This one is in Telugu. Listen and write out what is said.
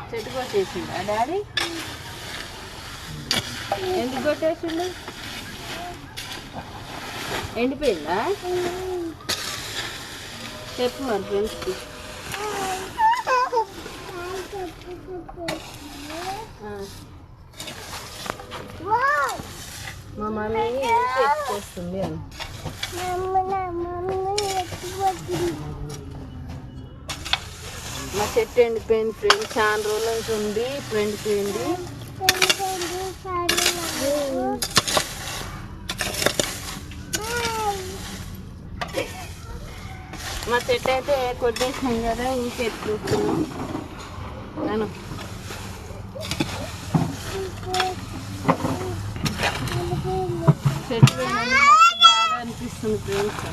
చెట్టు కొట్టేసిండా డాడీ? ఎందుకు కొట్టేసిండు? ఎండిపోయిందా? చెప్పు మరి ఫ్రెండ్స్కి. మా మమ్మీ చేస్తుంది అని మా చెట్టు ఎండిపోయింది ఫ్రెండ్స్. చాలా రోజుల నుంచి ఉంది, ఇప్పుడు ఎండిపోయింది. మా చెట్టు అయితే కొట్టేసాం కదా, ఇంకెత్తుకున్నాం నేను. చెట్టు బాగా అనిపిస్తుంది ఫ్రెండ్స్.